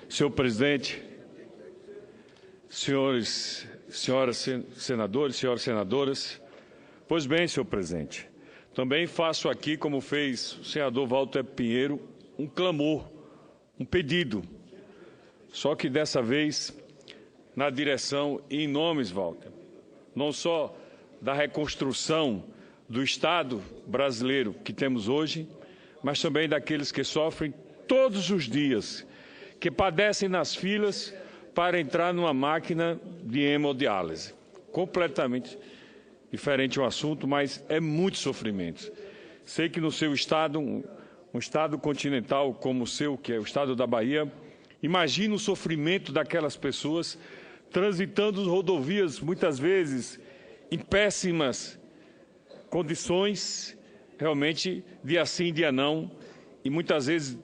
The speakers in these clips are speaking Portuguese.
Senhor presidente, senhoras senadores, senhoras senadoras, pois bem, senhor presidente, também faço aqui, como fez o senador Walter Pinheiro, um clamor, um pedido, só que dessa vez na direção e em nomes, Walter, não só da reconstrução do Estado brasileiro que temos hoje, mas também daqueles que sofrem todos os dias, que padecem nas filas para entrar numa máquina de hemodiálise. Completamente diferente o assunto, mas é muito sofrimento. Sei que no seu estado, um estado continental como o seu, que é o estado da Bahia, imagina o sofrimento daquelas pessoas transitando as rodovias, muitas vezes em péssimas condições, realmente dia sim, dia não, e muitas vezes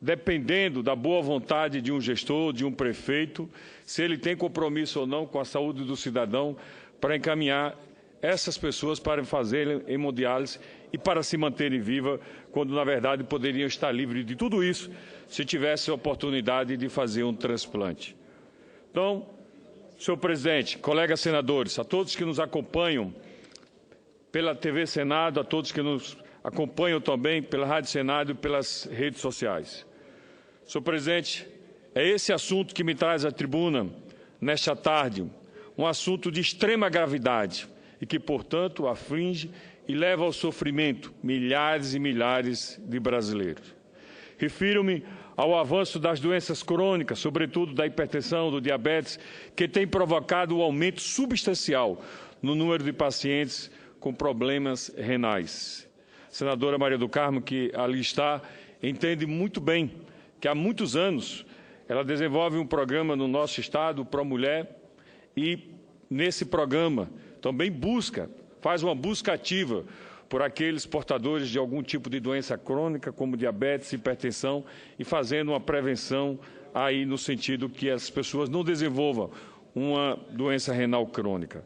dependendo da boa vontade de um gestor, de um prefeito, se ele tem compromisso ou não com a saúde do cidadão, para encaminhar essas pessoas para fazerem hemodiálise e para se manterem vivas, quando, na verdade, poderiam estar livres de tudo isso se tivesse a oportunidade de fazer um transplante. Então, senhor presidente, colegas senadores, a todos que nos acompanham pela TV Senado, a todos que nos acompanham também pela Rádio Senado e pelas redes sociais. Senhor presidente, é esse assunto que me traz à tribuna nesta tarde, um assunto de extrema gravidade e que, portanto, aflige e leva ao sofrimento milhares e milhares de brasileiros. Refiro-me ao avanço das doenças crônicas, sobretudo da hipertensão, do diabetes, que tem provocado um aumento substancial no número de pacientes com problemas renais. A senadora Maria do Carmo, que ali está, entende muito bem que há muitos anos ela desenvolve um programa no nosso estado, ProMulher, e nesse programa também faz uma busca ativa por aqueles portadores de algum tipo de doença crônica, como diabetes, hipertensão, e fazendo uma prevenção aí no sentido que as pessoas não desenvolvam uma doença renal crônica.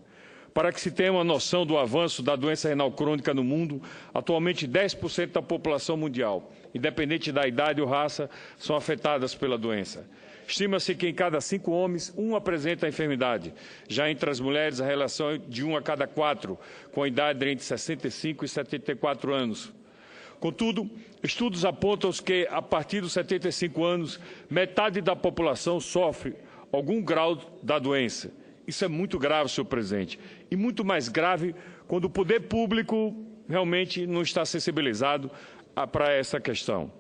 Para que se tenha uma noção do avanço da doença renal crônica no mundo, atualmente 10% da população mundial, independente da idade ou raça, são afetadas pela doença. Estima-se que em cada 5 homens, 1 apresenta a enfermidade. Já entre as mulheres, a relação é de 1 a cada 4, com a idade entre 65 e 74 anos. Contudo, estudos apontam que, a partir dos 75 anos, metade da população sofre algum grau da doença. Isso é muito grave, senhor presidente, e muito mais grave quando o poder público realmente não está sensibilizado para essa questão.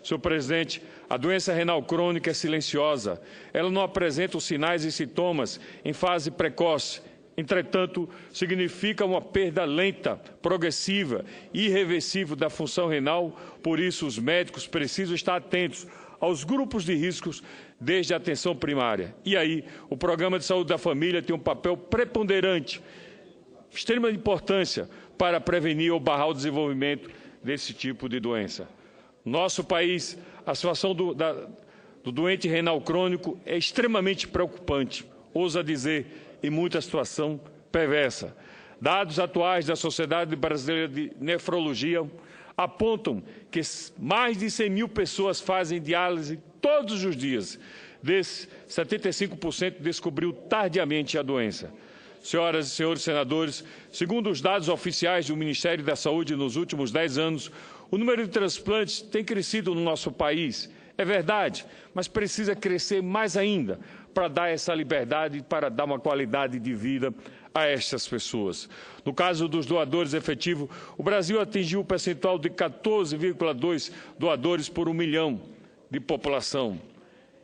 Senhor presidente, a doença renal crônica é silenciosa. Ela não apresenta os sinais e sintomas em fase precoce. Entretanto, significa uma perda lenta, progressiva e irreversível da função renal. Por isso, os médicos precisam estar atentos aos grupos de riscos desde a atenção primária. E aí, o Programa de Saúde da Família tem um papel preponderante, extrema importância, para prevenir ou barrar o desenvolvimento desse tipo de doença. Nosso país, a situação do doente renal crônico é extremamente preocupante, ousa dizer, em muita situação perversa. Dados atuais da Sociedade Brasileira de Nefrologia apontam que mais de 100 mil pessoas fazem diálise todos os dias. Desses, 75% descobriu tardiamente a doença. Senhoras e senhores senadores, segundo os dados oficiais do Ministério da Saúde nos últimos 10 anos, o número de transplantes tem crescido no nosso país. É verdade, mas precisa crescer mais ainda para dar essa liberdade, para dar uma qualidade de vida a estas pessoas. No caso dos doadores efetivos, o Brasil atingiu o percentual de 14,2 doadores por 1 milhão de população.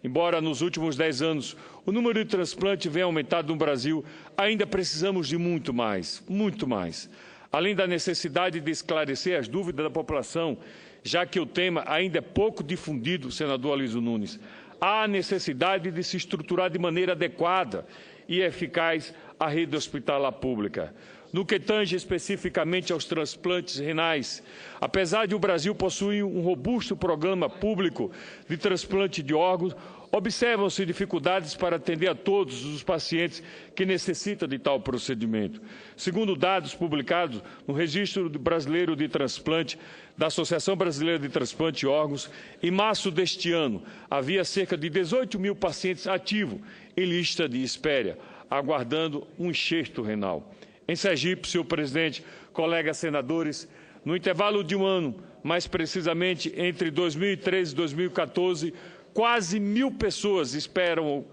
Embora nos últimos 10 anos o número de transplantes venha aumentado no Brasil, ainda precisamos de muito mais, muito mais. Além da necessidade de esclarecer as dúvidas da população, já que o tema ainda é pouco difundido, senador Aloysio Nunes, há a necessidade de se estruturar de maneira adequada e eficaz a rede hospitalar pública. No que tange especificamente aos transplantes renais, apesar de o Brasil possuir um robusto programa público de transplante de órgãos, observam-se dificuldades para atender a todos os pacientes que necessitam de tal procedimento. Segundo dados publicados no Registro Brasileiro de Transplante da Associação Brasileira de Transplante de Órgãos, em março deste ano, havia cerca de 18 mil pacientes ativos em lista de espera, aguardando um enxerto renal. Em Sergipe, senhor presidente, colegas senadores, no intervalo de um ano, mais precisamente entre 2013 e 2014, quase 1.000 pessoas esperam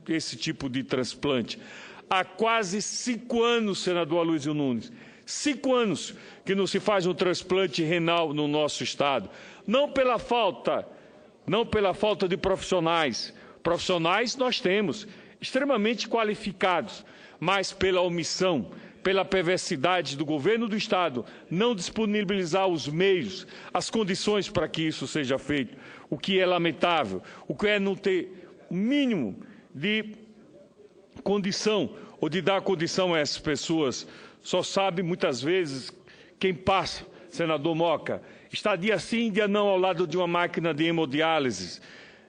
esse tipo de transplante. Há quase 5 anos, senador Aloysio Nunes, 5 anos que não se faz um transplante renal no nosso estado. Não pela falta de profissionais. Profissionais nós temos, extremamente qualificados, mas pela omissão, pela perversidade do governo do estado, não disponibilizar os meios, as condições para que isso seja feito, o que é lamentável, o que é não ter o mínimo de condição ou de dar condição a essas pessoas. Só sabe muitas vezes quem passa, senador Moca, está dia sim, dia não ao lado de uma máquina de hemodiálise,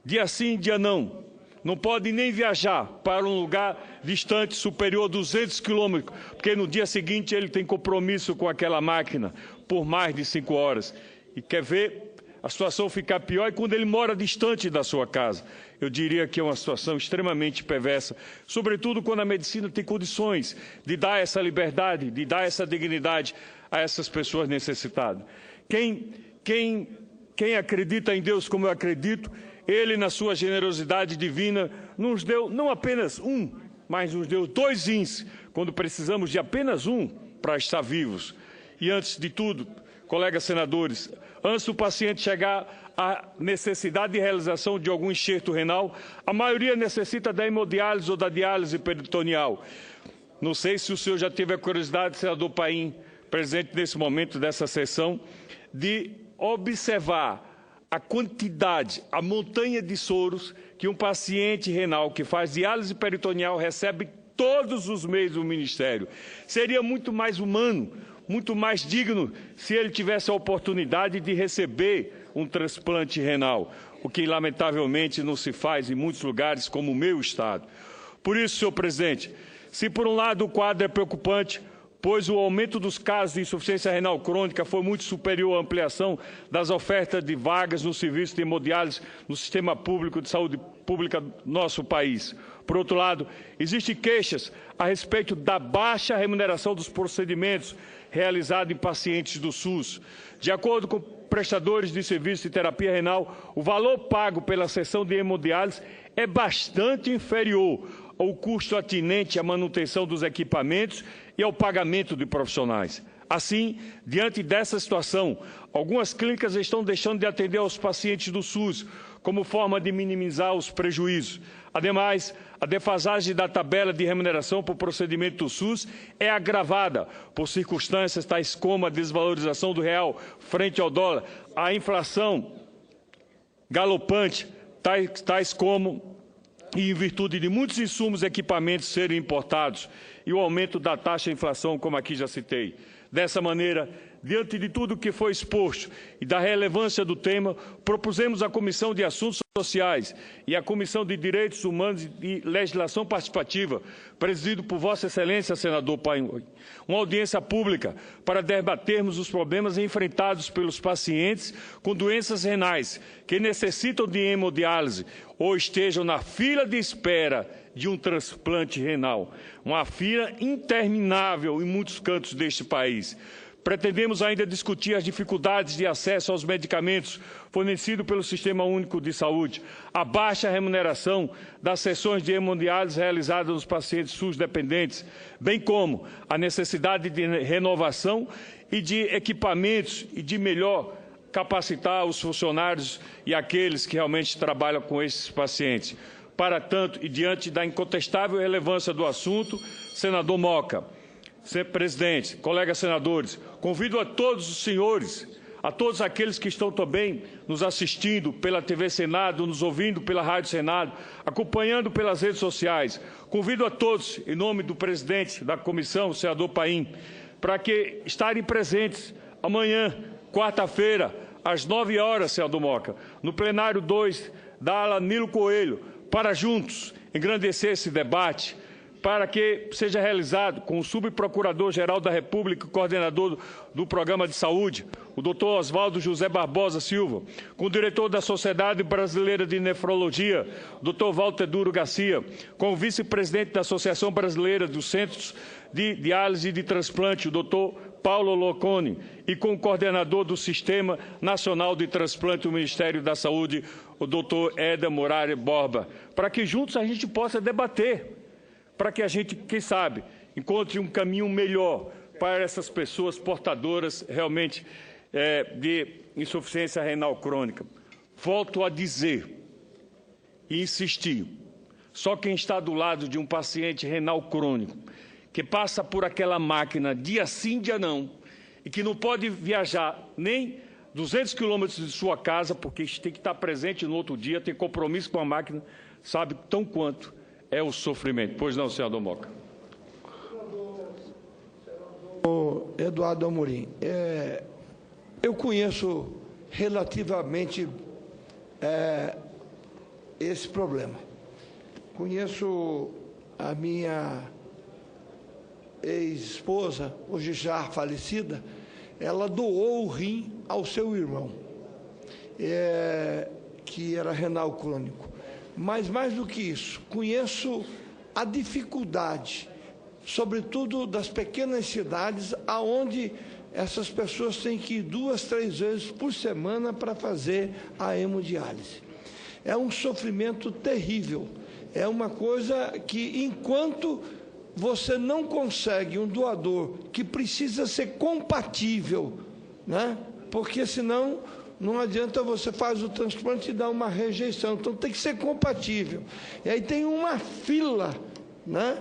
dia sim, dia não. Não pode nem viajar para um lugar distante, superior a 200 quilômetros, porque no dia seguinte ele tem compromisso com aquela máquina por mais de 5 horas. E quer ver a situação ficar pior é quando ele mora distante da sua casa. Eu diria que é uma situação extremamente perversa, sobretudo quando a medicina tem condições de dar essa liberdade, de dar essa dignidade a essas pessoas necessitadas. Quem acredita em Deus como eu acredito, Ele, na sua generosidade divina, nos deu não apenas um, mas nos deu 2 rins, quando precisamos de apenas um para estar vivos. E antes de tudo, colegas senadores, antes do paciente chegar à necessidade de realização de algum enxerto renal, a maioria necessita da hemodiálise ou da diálise peritoneal. Não sei se o senhor já teve a curiosidade, senador Paim, presente nesse momento dessa sessão, de observar a quantidade, a montanha de soros que um paciente renal que faz diálise peritoneal recebe todos os meses do Ministério. Seria muito mais humano, muito mais digno se ele tivesse a oportunidade de receber um transplante renal, o que lamentavelmente não se faz em muitos lugares como o meu estado. Por isso, senhor presidente, se por um lado o quadro é preocupante, pois o aumento dos casos de insuficiência renal crônica foi muito superior à ampliação das ofertas de vagas no serviço de hemodiálise no sistema público de saúde pública do nosso país. Por outro lado, existem queixas a respeito da baixa remuneração dos procedimentos realizados em pacientes do SUS. De acordo com prestadores de serviço de terapia renal, o valor pago pela sessão de hemodiálise é bastante inferior ao custo atinente à manutenção dos equipamentos e ao pagamento de profissionais. Assim, diante dessa situação, algumas clínicas estão deixando de atender aos pacientes do SUS, como forma de minimizar os prejuízos. Ademais, a defasagem da tabela de remuneração por procedimento do SUS é agravada por circunstâncias tais como a desvalorização do real frente ao dólar, a inflação galopante, tais como e em virtude de muitos insumos e equipamentos serem importados e o aumento da taxa de inflação, como aqui já citei. Dessa maneira, diante de tudo o que foi exposto e da relevância do tema, propusemos à Comissão de Assuntos Sociais e à Comissão de Direitos Humanos e Legislação Participativa, presidido por Vossa Excelência, senador Paim, uma audiência pública para debatermos os problemas enfrentados pelos pacientes com doenças renais que necessitam de hemodiálise ou estejam na fila de espera de um transplante renal, uma fila interminável em muitos cantos deste país. Pretendemos ainda discutir as dificuldades de acesso aos medicamentos fornecidos pelo Sistema Único de Saúde, a baixa remuneração das sessões de hemodiálise realizadas nos pacientes SUS dependentes, bem como a necessidade de renovação e de equipamentos e de melhor capacitar os funcionários e aqueles que realmente trabalham com esses pacientes. Para tanto, e diante da incontestável relevância do assunto, senador Moca, senhor presidente, colegas senadores, convido a todos os senhores, a todos aqueles que estão também nos assistindo pela TV Senado, nos ouvindo pela Rádio Senado, acompanhando pelas redes sociais, convido a todos, em nome do presidente da comissão, o senador Paim, para que estarem presentes amanhã, quarta-feira, às 9 horas, senador Moca, no plenário 2 da ala Nilo Coelho, para juntos engrandecer esse debate, para que seja realizado com o subprocurador-geral da República, coordenador do Programa de Saúde, o doutor Oswaldo José Barbosa Silva, com o diretor da Sociedade Brasileira de Nefrologia, doutor Walter Duro Garcia, com o vice-presidente da Associação Brasileira dos Centros de Diálise e de Transplante, o doutor Paulo Locone, e com o coordenador do Sistema Nacional de Transplante do Ministério da Saúde, o doutor Éder Murari Borba, para que juntos a gente possa debater, para que a gente, quem sabe, encontre um caminho melhor para essas pessoas portadoras realmente de insuficiência renal crônica. Volto a dizer e insistir, só quem está do lado de um paciente renal crônico, que passa por aquela máquina dia sim, dia não, e que não pode viajar nem 200 quilômetros de sua casa, porque tem que estar presente no outro dia, tem compromisso com a máquina, sabe tão quanto é o sofrimento. Pois não, senador Moca. Eduardo Amorim, eu conheço relativamente esse problema. Conheço a minha ex-esposa, hoje já falecida, ela doou o rim ao seu irmão, que era renal crônico. Mas, mais do que isso, conheço a dificuldade, sobretudo das pequenas cidades, aonde essas pessoas têm que ir 2, 3 vezes por semana para fazer a hemodiálise. É um sofrimento terrível. É uma coisa que, enquanto você não consegue um doador que precisa ser compatível, né? Porque senão não adianta você fazer o transplante e dar uma rejeição. Então tem que ser compatível. E aí tem uma fila, né?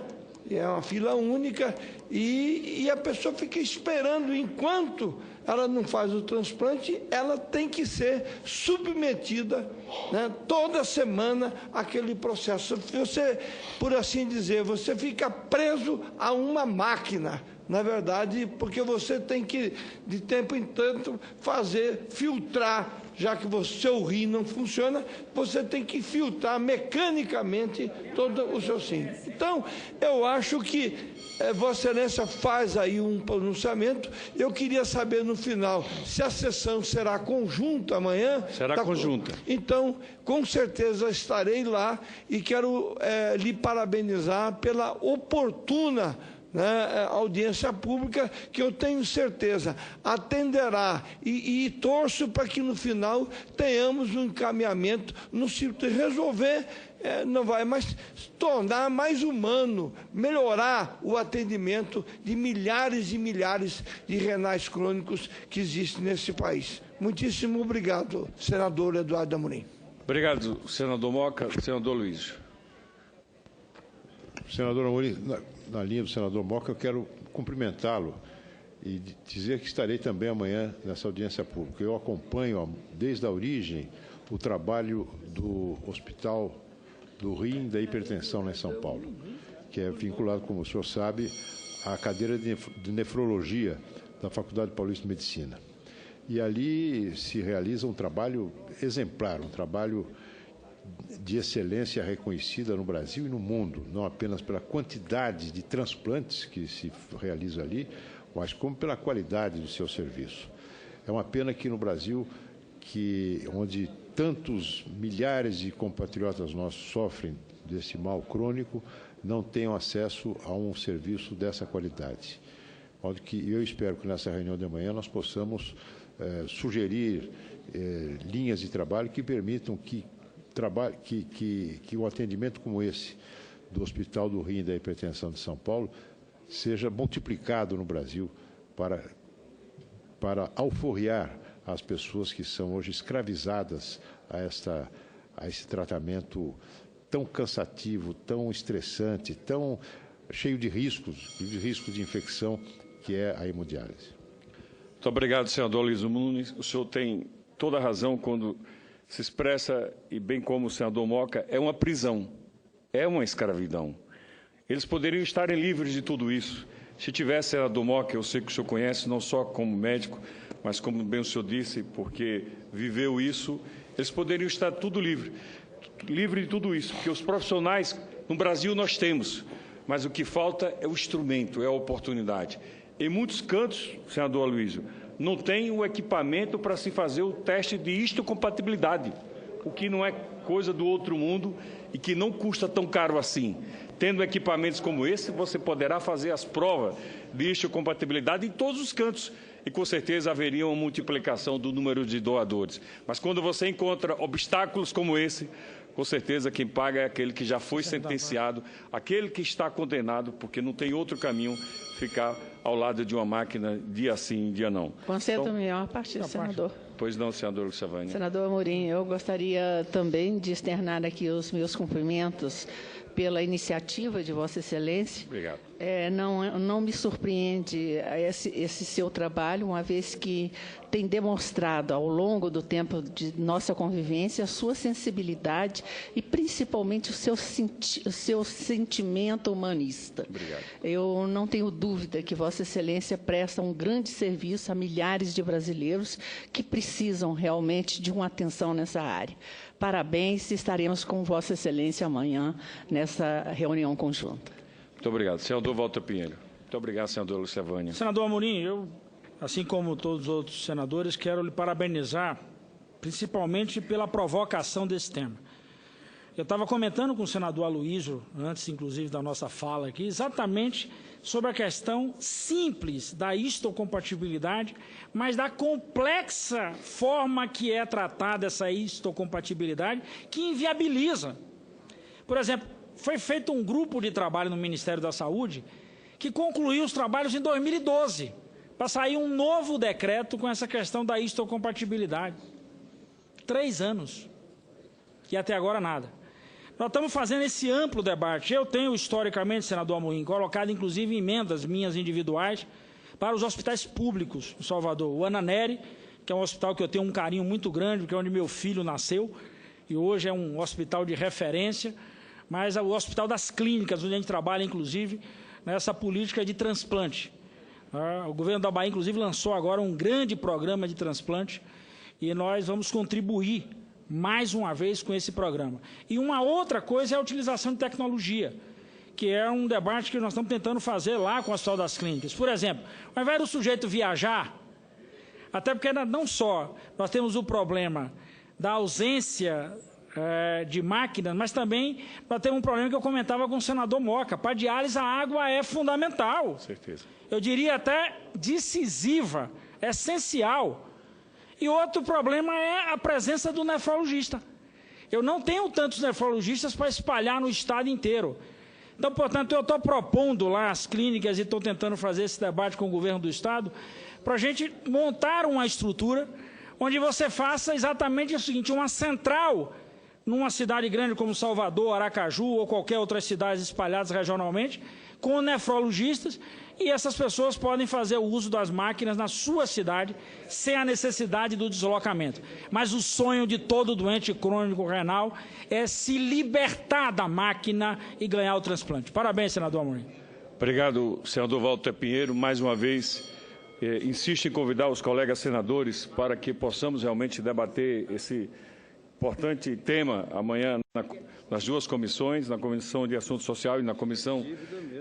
É uma fila única e a pessoa fica esperando. Enquanto ela não faz o transplante, ela tem que ser submetida, né, toda semana àquele processo. Você, por assim dizer, você fica preso a uma máquina, na verdade, porque você tem que, de tempo em tanto, filtrar, já que o seu rim não funciona, você tem que filtrar mecanicamente todo o seu rim. Então, eu acho que Vossa Excelência faz aí um pronunciamento. Eu queria saber no final se a sessão será conjunta amanhã. Será conjunta. Então, com certeza estarei lá e quero lhe parabenizar pela oportuna, né, audiência pública, que eu tenho certeza atenderá e torço para que no final tenhamos um encaminhamento no sentido de resolver, não vai mais tornar mais humano, melhorar o atendimento de milhares e milhares de renais crônicos que existem nesse país. Muitíssimo obrigado, senador Eduardo Amorim. Obrigado, senador Moca. Senador Luiz. Senador Amorim, na linha do senador Moca, eu quero cumprimentá-lo e dizer que estarei também amanhã nessa audiência pública. Eu acompanho, desde a origem, o trabalho do Hospital do Rim da Hipertensão lá em São Paulo, que é vinculado, como o senhor sabe, à cadeira de nefrologia da Faculdade Paulista de Medicina. E ali se realiza um trabalho exemplar, um trabalho de excelência reconhecida no Brasil e no mundo, não apenas pela quantidade de transplantes que se realiza ali, mas como pela qualidade do seu serviço. É uma pena que no Brasil, onde tantos milhares de compatriotas nossos sofrem desse mal crônico, não tenham acesso a um serviço dessa qualidade. De modo que eu espero que nessa reunião de amanhã nós possamos sugerir linhas de trabalho que permitam que um atendimento como esse do Hospital do Rim da Hipertensão de São Paulo seja multiplicado no Brasil para alforriar as pessoas que são hoje escravizadas a esse tratamento tão cansativo, tão estressante, tão cheio de riscos de infecção, que é a hemodiálise. Muito obrigado, senador Luiz Nunes. O senhor tem toda a razão quando se expressa, e bem como o senador Moca, é uma prisão, é uma escravidão. Eles poderiam estarem livres de tudo isso, Se tivesse, senador Moca, eu sei que o senhor conhece, não só como médico, mas como bem o senhor disse, porque viveu isso, eles poderiam estar tudo livre de tudo isso, porque os profissionais no Brasil nós temos, mas o que falta é o instrumento, é a oportunidade. Em muitos cantos, senador Aloysio, não tem o equipamento para se fazer o teste de histocompatibilidade, o que não é coisa do outro mundo e que não custa tão caro assim. Tendo equipamentos como esse, você poderá fazer as provas de histocompatibilidade em todos os cantos e, com certeza, haveria uma multiplicação do número de doadores. Mas quando você encontra obstáculos como esse, com certeza quem paga é aquele que já foi sentenciado, aquele que está condenado, porque não tem outro caminho ficar ao lado de uma máquina dia sim, dia não. Concedo melhor partido, senador. Pois não, senador Lucevânia. Senador Amorim, eu gostaria também de externar aqui os meus cumprimentos pela iniciativa de Vossa Excelência. Obrigado. Não me surpreende esse seu trabalho, uma vez que tem demonstrado ao longo do tempo de nossa convivência a sua sensibilidade e principalmente o seu sentimento humanista. Obrigado. Eu não tenho dúvida que Vossa Excelência presta um grande serviço a milhares de brasileiros que precisam realmente de uma atenção nessa área. Parabéns, estaremos com Vossa Excelência amanhã nessa reunião conjunta. Muito obrigado. Senador Walter Pinheiro. Muito obrigado, senador Lucevânia. Senador Amorim, eu, assim como todos os outros senadores, quero lhe parabenizar, principalmente pela provocação desse tema. Eu estava comentando com o senador Aloysio, antes, inclusive, da nossa fala aqui, exatamente sobre a questão simples da histocompatibilidade, mas da complexa forma que é tratada essa histocompatibilidade, que inviabiliza. Por exemplo, foi feito um grupo de trabalho no Ministério da Saúde que concluiu os trabalhos em 2012, para sair um novo decreto com essa questão da histocompatibilidade. 3 anos. E até agora nada. Nós estamos fazendo esse amplo debate. Eu tenho, historicamente, senador Amorim, colocado, inclusive, emendas minhas individuais para os hospitais públicos em Salvador. O Ana Nery, que é um hospital que eu tenho um carinho muito grande, porque é onde meu filho nasceu, e hoje é um hospital de referência, mas o Hospital das Clínicas, onde a gente trabalha, inclusive, nessa política de transplante. O governo da Bahia, inclusive, lançou agora um grande programa de transplante e nós vamos contribuir mais uma vez com esse programa. E uma outra coisa é a utilização de tecnologia, que é um debate que nós estamos tentando fazer lá com o Hospital das Clínicas. Por exemplo, ao invés do sujeito viajar, até porque não só nós temos o problema da ausência de máquinas, mas também nós temos um problema que eu comentava com o senador Moca. Para a diálise, a água é fundamental. Com certeza. Eu diria até decisiva, essencial. E outro problema é a presença do nefrologista. Eu não tenho tantos nefrologistas para espalhar no estado inteiro. Então, portanto, eu estou propondo lá as clínicas e estou tentando fazer esse debate com o governo do estado para a gente montar uma estrutura onde você faça exatamente o seguinte, uma central numa cidade grande como Salvador, Aracaju ou qualquer outra cidade espalhadas regionalmente, com nefrologistas, e essas pessoas podem fazer o uso das máquinas na sua cidade, sem a necessidade do deslocamento. Mas o sonho de todo doente crônico renal é se libertar da máquina e ganhar o transplante. Parabéns, senador Amorim. Obrigado, senador Walter Pinheiro. Mais uma vez, insisto em convidar os colegas senadores para que possamos realmente debater esse importante tema amanhã nas duas comissões, na Comissão de Assuntos Sociais e na Comissão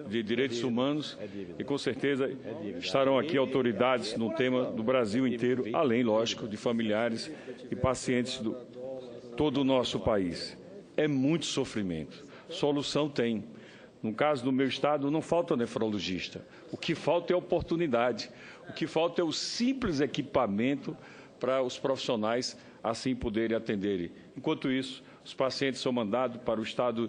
de Direitos Humanos, e com certeza estarão aqui autoridades no tema do Brasil inteiro, além, lógico, de familiares e pacientes de todo o nosso país. É muito sofrimento. Solução tem. No caso do meu estado, não falta nefrologista. O que falta é oportunidade. O que falta é o simples equipamento para os profissionais assim poderem atenderem. Enquanto isso, os pacientes são mandados para o estado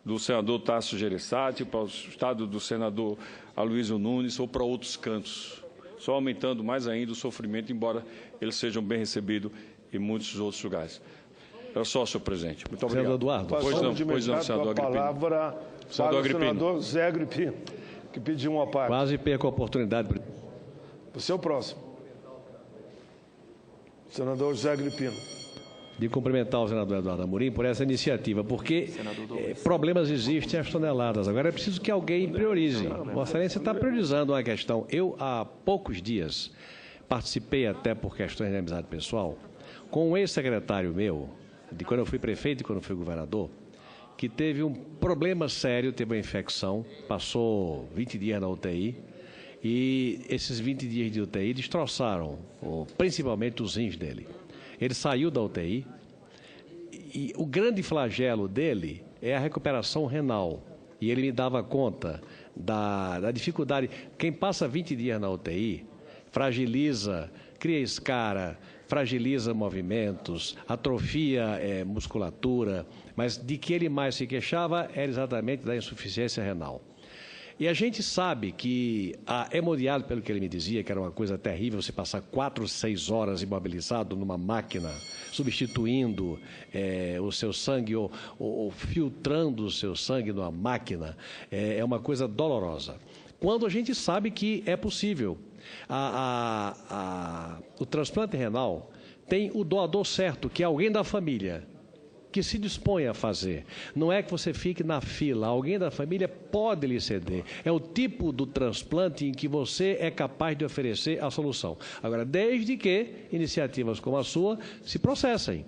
do senador Tasso Gereissati, para o estado do senador Aloysio Nunes ou para outros cantos, só aumentando mais ainda o sofrimento, embora eles sejam bem recebidos em muitos outros lugares. É só, senhor presidente. Muito obrigado. Senador Eduardo. Pois não, senador Agripino. A palavra para o senador Zé Agripino, que pediu uma parte. Quase perco a oportunidade. Você é o próximo. Senador José Agripino. de cumprimentar o senador Eduardo Amorim por essa iniciativa, porque problemas existem às toneladas. Agora é preciso que alguém priorize. Vossa Excelência está priorizando uma questão. Eu, há poucos dias, participei até por questões de amizade pessoal, com um ex-secretário meu, de quando eu fui prefeito e quando eu fui governador, que teve um problema sério, teve uma infecção, passou 20 dias na UTI, e esses 20 dias de UTI destroçaram, principalmente os rins dele. Ele saiu da UTI e o grande flagelo dele é a recuperação renal. E ele me dava conta da dificuldade. Quem passa 20 dias na UTI fragiliza, cria escara, fragiliza movimentos, atrofia musculatura, mas de que ele mais se queixava era exatamente da insuficiência renal. E a gente sabe que a hemodiálise, pelo que ele me dizia, que era uma coisa terrível, você passar 4, 6 horas imobilizado numa máquina, substituindo o seu sangue ou filtrando o seu sangue numa máquina, é uma coisa dolorosa. Quando a gente sabe que é possível. O transplante renal tem o doador certo, que é alguém da família, que se dispõe a fazer. Não é que você fique na fila, alguém da família pode lhe ceder. É o tipo do transplante em que você é capaz de oferecer a solução. Agora, desde que iniciativas como a sua se processem,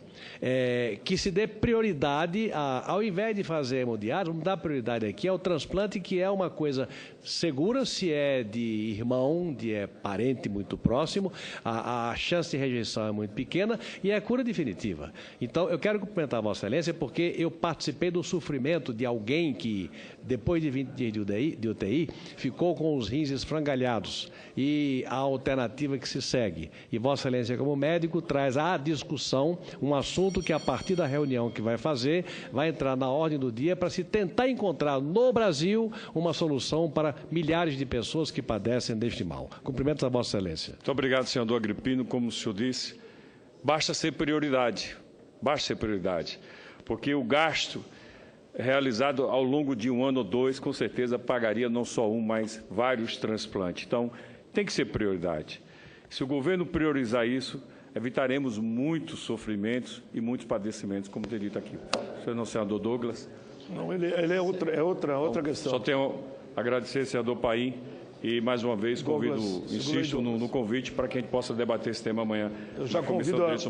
que se dê prioridade, ao invés de fazer hemodiálise, vamos dar prioridade aqui ao transplante, que é uma coisa segura, se é de irmão, parente muito próximo, a chance de rejeição é muito pequena e é a cura definitiva. Então, eu quero cumprimentar a Vossa Excelência porque eu participei do sofrimento de alguém que, depois de 20 dias de UTI, ficou com os rins esfrangalhados e a alternativa que se segue. E Vossa Excelência, como médico, traz à discussão um assunto que, a partir da reunião que vai fazer, vai entrar na ordem do dia para se tentar encontrar no Brasil uma solução para milhares de pessoas que padecem deste mal. Cumprimentos a Vossa Excelência. Muito obrigado, senador Agripino. Como o senhor disse, basta ser prioridade. Basta ser prioridade. Porque o gasto realizado ao longo de 1 ano ou 2, com certeza pagaria não só um, mas vários transplantes. Então, tem que ser prioridade. Se o governo priorizar isso, evitaremos muitos sofrimentos e muitos padecimentos, como ter dito aqui. Senador Douglas. Não, ele é outra questão. Só tenho a agradecer, senador Paim, e mais uma vez convido, insisto no convite para que a gente possa debater esse tema amanhã. Eu já convido